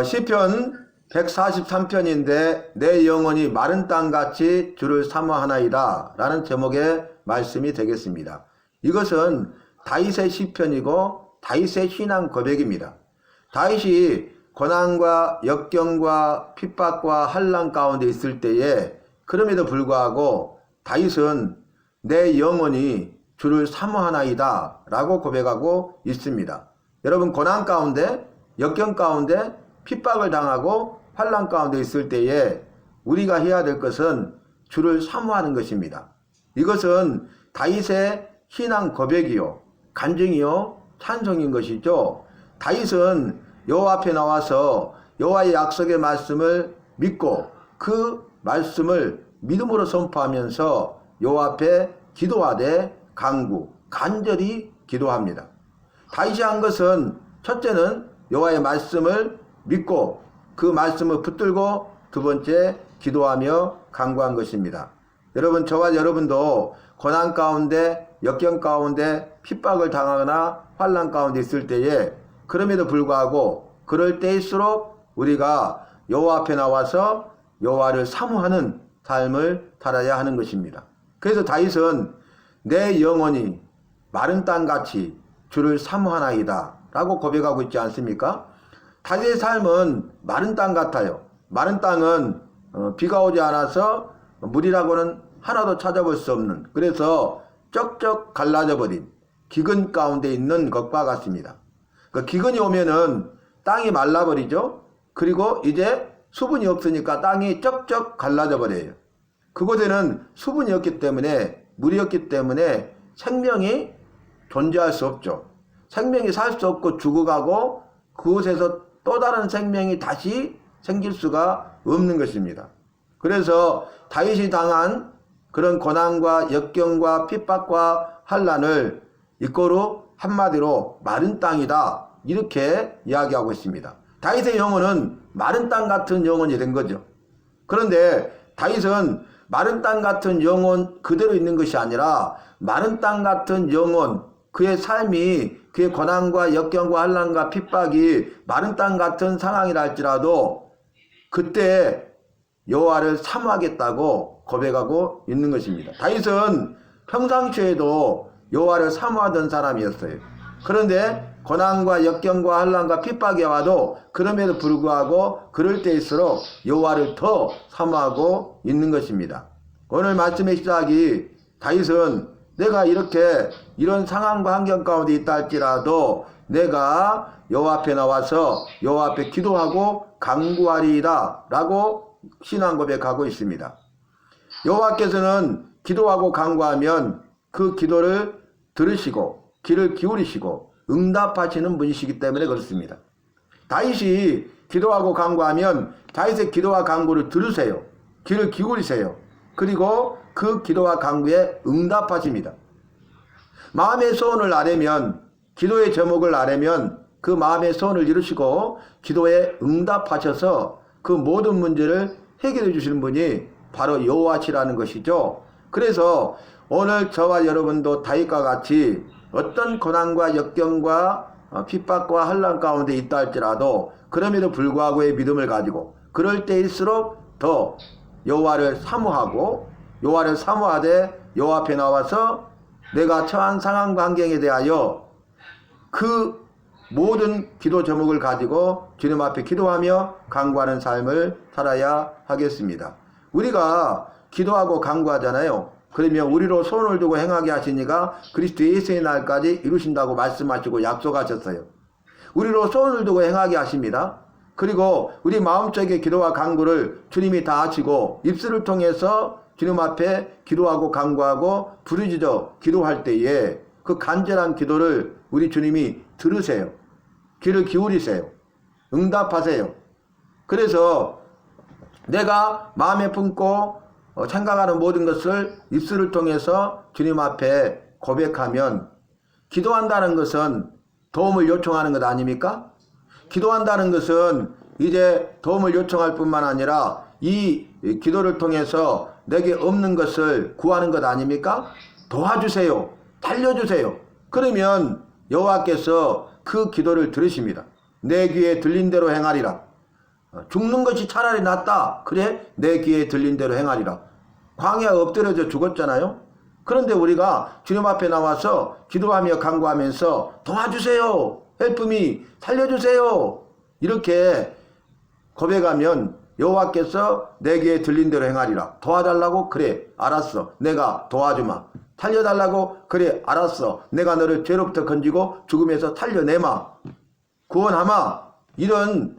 시편 143편인데 내 영혼이 마른 땅같이 주를 사모하나이다 라는 제목의 말씀이 되겠습니다. 이것은 다윗의 시편이고 다윗의 신앙 고백입니다. 다윗이 고난과 역경과 핍박과 환난 가운데 있을 때에 그럼에도 불구하고 다윗은 내 영혼이 주를 사모하나이다 라고 고백하고 있습니다. 여러분, 고난 가운데 역경 가운데 핍박을 당하고 환난 가운데 있을 때에 우리가 해야 될 것은 주를 사모하는 것입니다. 이것은 다윗의 신앙 고백이요 간증이요 찬송인 것이죠. 다윗은 여호와 앞에 나와서 여호와의 약속의 말씀을 믿고 그 말씀을 믿음으로 선포하면서 여호와 앞에 기도하되 간절히 기도합니다. 다윗이 한 것은 첫째는 여호와의 말씀을 믿고 그 말씀을 붙들고 두 번째 기도하며 간구한 것입니다. 여러분, 저와 여러분도 고난 가운데 역경 가운데 핍박을 당하거나 환난 가운데 있을 때에 그럼에도 불구하고 그럴 때일수록 우리가 여호와 앞에 나와서 여호와를 사모하는 삶을 살아야 하는 것입니다. 그래서 다윗은 내 영혼이 마른 땅같이 주를 사모하나이다 라고 고백하고 있지 않습니까? 다윗의 삶은 마른 땅 같아요. 마른 땅은 비가 오지 않아서 물이라고는 하나도 찾아볼 수 없는, 그래서 쩍쩍 갈라져 버린 기근 가운데 있는 것과 같습니다. 그 기근이 오면은 땅이 말라버리죠. 그리고 이제 수분이 없으니까 땅이 쩍쩍 갈라져 버려요. 그곳에는 수분이 없기 때문에, 물이 없기 때문에 생명이 존재할 수 없죠. 생명이 살 수 없고 죽어가고 그곳에서 또 다른 생명이 다시 생길 수가 없는 것입니다. 그래서 다윗이 당한 그런 고난과 역경과 핍박과 환난을 이꼬로 한마디로 마른 땅이다 이렇게 이야기하고 있습니다. 다윗의 영혼은 마른 땅 같은 영혼이 된 거죠. 그런데 다윗은 마른 땅 같은 영혼 그대로 있는 것이 아니라 마른 땅 같은 영혼, 그의 삶이, 그의 고난과 역경과 환난과 핍박이 마른 땅 같은 상황이라 할지라도 그때 여호와를 사모하겠다고 고백하고 있는 것입니다. 다윗은 평상시에도 여호와를 사모하던 사람이었어요. 그런데 고난과 역경과 환난과 핍박이 와도 그럼에도 불구하고 그럴 때일수록 여호와를 더 사모하고 있는 것입니다. 오늘 말씀의 시작이 다윗은 내가 이렇게 이런 상황과 환경 가운데 있다 할지라도 내가 여호와 앞에 나와서 여호와 앞에 기도하고 간구하리이다 라고 신앙 고백하고 있습니다. 여호와께서는 기도하고 간구하면 그 기도를 들으시고 귀를 기울이시고 응답하시는 분이시기 때문에 그렇습니다. 다윗이 기도하고 간구하면 다윗의 기도와 간구를 들으세요. 귀를 기울이세요. 그리고 그 기도와 간구에 응답하십니다. 마음의 소원을 아뢰면, 기도의 제목을 아뢰면 그 마음의 소원을 이루시고 기도에 응답하셔서 그 모든 문제를 해결해 주시는 분이 바로 여호와시라는 것이죠. 그래서 오늘 저와 여러분도 다윗과 같이 어떤 고난과 역경과 핍박과 환난 가운데 있다 할지라도 그럼에도 불구하고의 믿음을 가지고 그럴 때일수록 더 여호와를 사모하고 여호와를 사모하되 여호와 앞에 나와서 내가 처한 상황과 환경에 대하여 그 모든 기도 제목을 가지고 주님 앞에 기도하며 간구하는 삶을 살아야 하겠습니다. 우리가 기도하고 간구하잖아요. 그러면 우리로 손을 두고 행하게 하시니가 그리스도 예수의 날까지 이루신다고 말씀하시고 약속하셨어요. 우리로 손을 두고 행하게 하십니다. 그리고 우리 마음속의 기도와 간구를 주님이 다 하시고 입술을 통해서 주님 앞에 기도하고 간구하고 부르짖어 기도할 때에 그 간절한 기도를 우리 주님이 들으세요. 귀를 기울이세요. 응답하세요. 그래서 내가 마음에 품고 생각하는 모든 것을 입술을 통해서 주님 앞에 고백하면, 기도한다는 것은 도움을 요청하는 것 아닙니까? 기도한다는 것은 이제 도움을 요청할 뿐만 아니라 이 기도를 통해서 내게 없는 것을 구하는 것 아닙니까? 도와주세요. 달려주세요. 그러면 여호와께서 그 기도를 들으십니다. 내 귀에 들린 대로 행하리라. 죽는 것이 차라리 낫다. 그래 내 귀에 들린 대로 행하리라. 광야에 엎드려져 죽었잖아요. 그런데 우리가 주님 앞에 나와서 기도하며 간구하면서 도와주세요. 헬프미 살려주세요. 이렇게 고백하면 여호와께서 내 귀에 들린 대로 행하리라. 도와달라고? 그래 알았어. 내가 도와주마. 살려달라고? 그래 알았어. 내가 너를 죄로부터 건지고 죽음에서 살려내마. 구원하마. 이런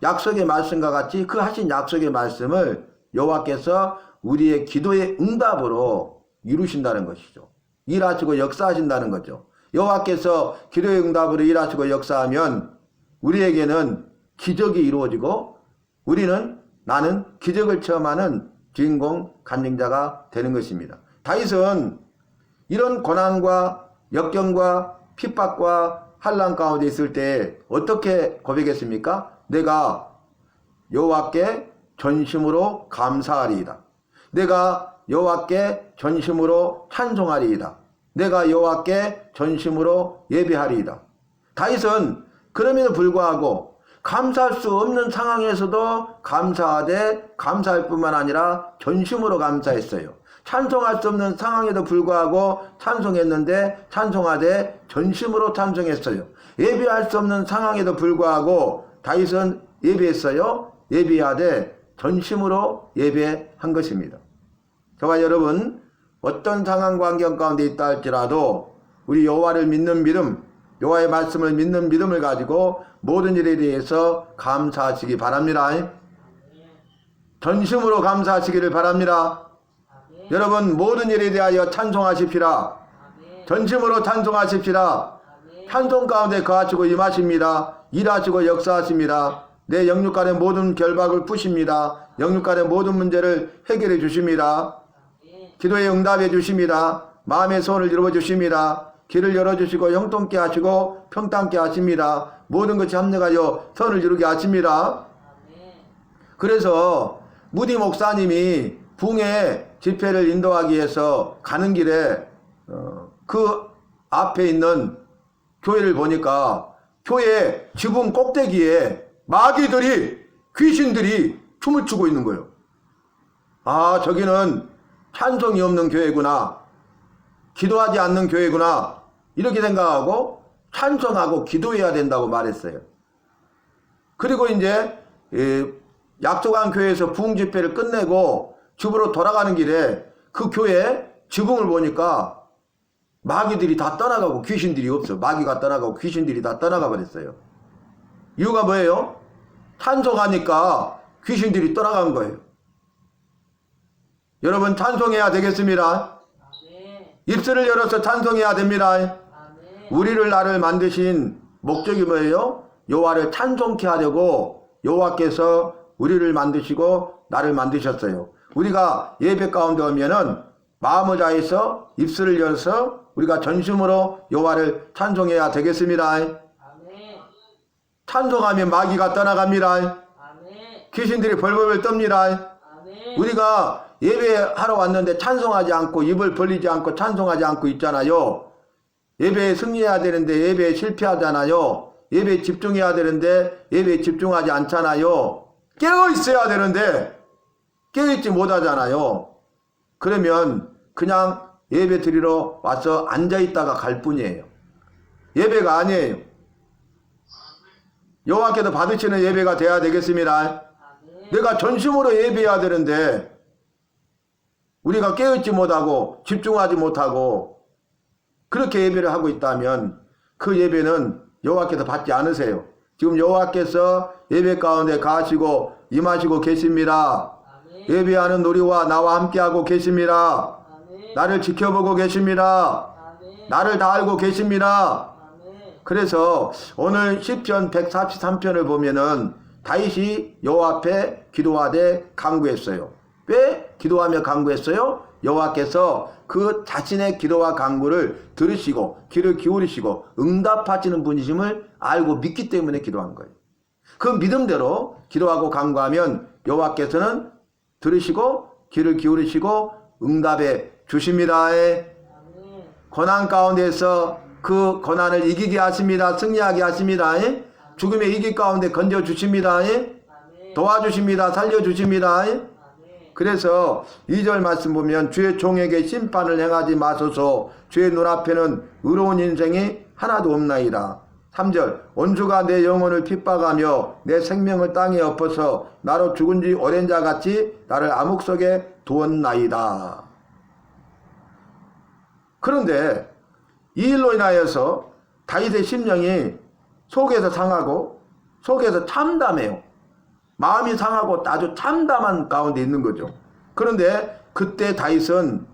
약속의 말씀과 같이 그 하신 약속의 말씀을 여호와께서 우리의 기도의 응답으로 이루신다는 것이죠. 일하시고 역사하신다는 거죠. 여호와께서 기도의 응답으로 일하시고 역사하면 우리에게는 기적이 이루어지고 나는 기적을 체험하는 주인공 간증자가 되는 것입니다. 다윗은 이런 고난과 역경과 핍박과 환난 가운데 있을 때 어떻게 고백했습니까? 내가 여호와께 전심으로 감사하리이다. 내가 여호와께 전심으로 찬송하리이다. 내가 여호와께 전심으로 예배하리이다. 다윗은 그럼에도 불구하고 감사할 수 없는 상황에서도 감사하되 감사할 뿐만 아니라 전심으로 감사했어요. 찬송할 수 없는 상황에도 불구하고 찬송했는데 찬송하되 전심으로 찬송했어요. 예배할 수 없는 상황에도 불구하고 다윗은 예배했어요. 예배하되 전심으로 예배한 것입니다. 저와 여러분 어떤 상황 환경 가운데 있다 할지라도 우리 여호와를 믿는 믿음, 여호와의 말씀을 믿는 믿음을 가지고 모든 일에 대해서 감사하시기 바랍니다. 전심으로 감사하시기를 바랍니다. 여러분 모든 일에 대하여 찬송하십시라. 전심으로 찬송하십시라. 찬송 가운데 거하시고 임하십니다. 일하시고 역사하십니다. 내 영육간의 모든 결박을 푸십니다. 영육간의 모든 문제를 해결해 주십니다. 기도에 응답해 주십니다. 마음의 소원을 이루어 주십니다. 길을 열어주시고 형통케 하시고 평탄케 하십니다. 모든 것이 합력하여 선을 이루게 하십니다. 그래서 무디 목사님이 붕의 집회를 인도하기 위해서 가는 길에 그 앞에 있는 교회를 보니까 교회 지붕 꼭대기에 마귀들이 귀신들이 춤을 추고 있는 거예요. 아, 저기는 찬송이 없는 교회구나. 기도하지 않는 교회구나. 이렇게 생각하고 찬송하고 기도해야 된다고 말했어요. 그리고 이제 약속한 교회에서 부흥 집회를 끝내고 집으로 돌아가는 길에 그 교회 지붕을 보니까 마귀들이 다 떠나가고 귀신들이 없어. 마귀가 떠나가고 귀신들이 다 떠나가 버렸어요. 이유가 뭐예요? 찬송하니까 귀신들이 떠나간 거예요. 여러분 찬송해야 되겠습니다. 입술을 열어서 찬송해야 됩니다. 우리를 나를 만드신 목적이 뭐예요? 여호와를 찬송케 하려고 여호와께서 우리를 만드시고 나를 만드셨어요. 우리가 예배 가운데 오면은 마음을 다해서 입술을 열어서 우리가 전심으로 여호와를 찬송해야 되겠습니다. 찬송하면 마귀가 떠나갑니다. 귀신들이 벌벌 떱니다. 우리가 예배하러 왔는데 찬송하지 않고 입을 벌리지 않고 찬송하지 않고 있잖아요. 예배에 승리해야 되는데 예배에 실패하잖아요. 예배에 집중해야 되는데 예배에 집중하지 않잖아요. 깨어 있어야 되는데 깨어있지 못하잖아요. 그러면 그냥 예배 드리러 와서 앉아있다가 갈 뿐이에요. 예배가 아니에요. 여호와께서 받으시는 예배가 돼야 되겠습니다. 내가 전심으로 예배해야 되는데 우리가 깨어있지 못하고 집중하지 못하고 그렇게 예배를 하고 있다면 그 예배는 여호와께서 받지 않으세요. 지금 여호와께서 예배 가운데 가시고 임하시고 계십니다. 예배하는 우리와 나와 함께하고 계십니다. 나를 지켜보고 계십니다. 나를 다 알고 계십니다. 그래서 오늘 시편 143편을 보면은 다윗이 여호와 앞에 기도하되 간구했어요. 왜 기도하며 간구했어요? 여호와께서 그 자신의 기도와 간구를 들으시고 귀를 기울이시고 응답하시는 분이심을 알고 믿기 때문에 기도한 거예요. 그 믿음대로 기도하고 간구하면 여호와께서는 들으시고 귀를 기울이시고 응답해 주십니다. 고난 가운데서 그 고난을 이기게 하십니다. 승리하게 하십니다. 죽음의 위기 가운데 건져주십니다. 도와주십니다. 살려주십니다. 그래서 2절 말씀 보면 주의 종에게 심판을 행하지 마소서 주의 눈앞에는 의로운 인생이 하나도 없나이다. 3절 원수가 내 영혼을 핍박하며 내 생명을 땅에 엎어서 나로 죽은 지 오랜 자같이 나를 암흑 속에 두었나이다. 그런데 이 일로 인하여서 다윗의 심령이 속에서 상하고 속에서 참담해요. 마음이 상하고 아주 참담한 가운데 있는 거죠. 그런데 그때 다윗은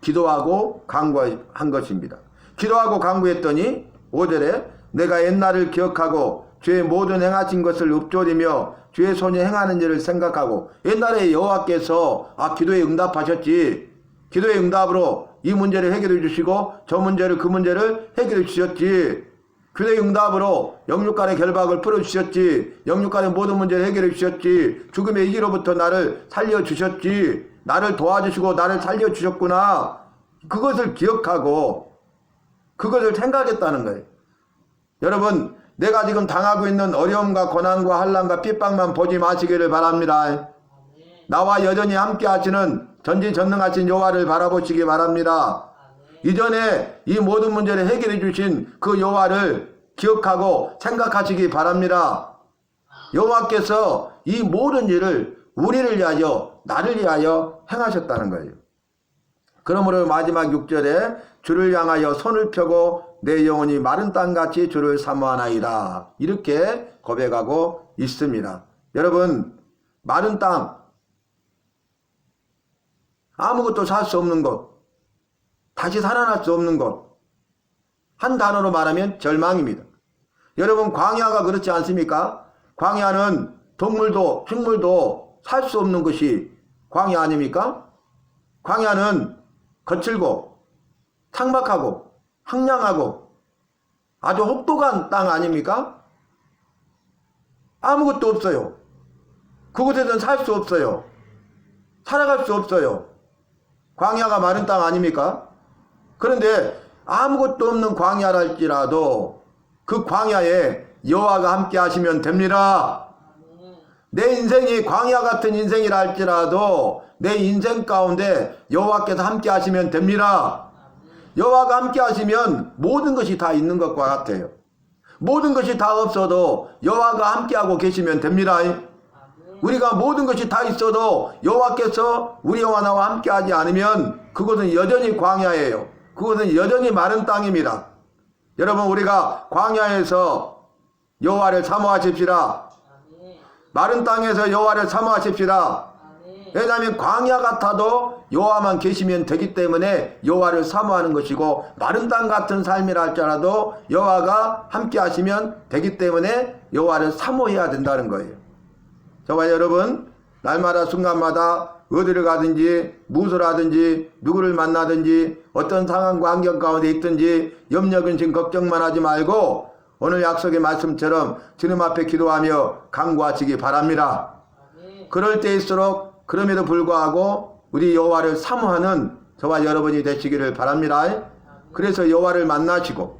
기도하고 간구한 것입니다. 기도하고 간구했더니 5절에 내가 옛날을 기억하고 주의 모든 행하신 것을 읊조리며 주의 손이 행하는 일을 생각하고 옛날에 여호와께서 기도에 응답하셨지. 기도의 응답으로 이 문제를 해결해 주시고 저 문제를 그 문제를 해결해 주셨지. 기도의 응답으로 영육간의 결박을 풀어주셨지. 영육간의 모든 문제를 해결해 주셨지. 죽음의 위기로부터 나를 살려주셨지. 나를 도와주시고 나를 살려주셨구나. 그것을 기억하고 그것을 생각했다는 거예요. 여러분, 내가 지금 당하고 있는 어려움과 고난과 환난과 핍박만 보지 마시기를 바랍니다. 나와 여전히 함께 하시는 전지전능하신 여호와를 바라보시기 바랍니다. 이전에 이 모든 문제를 해결해 주신 그 여호와를 기억하고 생각하시기 바랍니다. 여호와께서 이 모든 일을 우리를 위하여 나를 위하여 행하셨다는 거예요. 그러므로 마지막 6절에 주를 향하여 손을 펴고 내 영혼이 마른 땅같이 주를 사모하나이다. 이렇게 고백하고 있습니다. 여러분, 마른 땅, 아무것도 살 수 없는 곳, 다시 살아날 수 없는 곳, 한 단어로 말하면 절망입니다. 여러분, 광야가 그렇지 않습니까? 광야는 동물도 식물도 살 수 없는 것이 광야 아닙니까? 광야는 거칠고 삭막하고 황량하고 아주 혹독한 땅 아닙니까? 아무것도 없어요. 그곳에서는 살 수 없어요. 살아갈 수 없어요. 광야가 마른 땅 아닙니까? 그런데 아무것도 없는 광야랄지라도 그 광야에 여호와가 함께 하시면 됩니다. 내 인생이 광야 같은 인생이라 할지라도 내 인생 가운데 여호와께서 함께 하시면 됩니다. 여호와가 함께 하시면 모든 것이 다 있는 것과 같아요. 모든 것이 다 없어도 여호와가 함께하고 계시면 됩니다. 우리가 모든 것이 다 있어도 여호와께서 우리와 나와 함께하지 않으면 그것은 여전히 광야예요. 그것은 여전히 마른 땅입니다. 여러분, 우리가 광야에서 여호와를 사모하십시다. 마른 땅에서 여호와를 사모하십시다. 왜냐하면 광야 같아도 여호와만 계시면 되기 때문에 여호와를 사모하는 것이고, 마른 땅 같은 삶이라 할지라도 여호와가 함께 하시면 되기 때문에 여호와를 사모해야 된다는 거예요. 저와 여러분, 날마다 순간마다 어디를 가든지 무엇을 하든지 누구를 만나든지 어떤 상황과 환경 가운데 있든지 염려 근심 걱정만 하지 말고 오늘 약속의 말씀처럼 주님 앞에 기도하며 간구하시기 바랍니다. 그럴 때일수록 그럼에도 불구하고 우리 여호와를 사모하는 저와 여러분이 되시기를 바랍니다. 그래서 여호와를 만나시고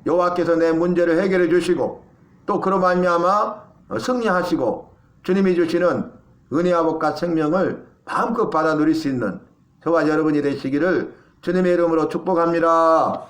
여호와께서 내 문제를 해결해 주시고 또 그로 말미암아 승리하시고 주님이 주시는 은혜와 복과 생명을 마음껏 받아 누릴 수 있는 저와 여러분이 되시기를 주님의 이름으로 축복합니다.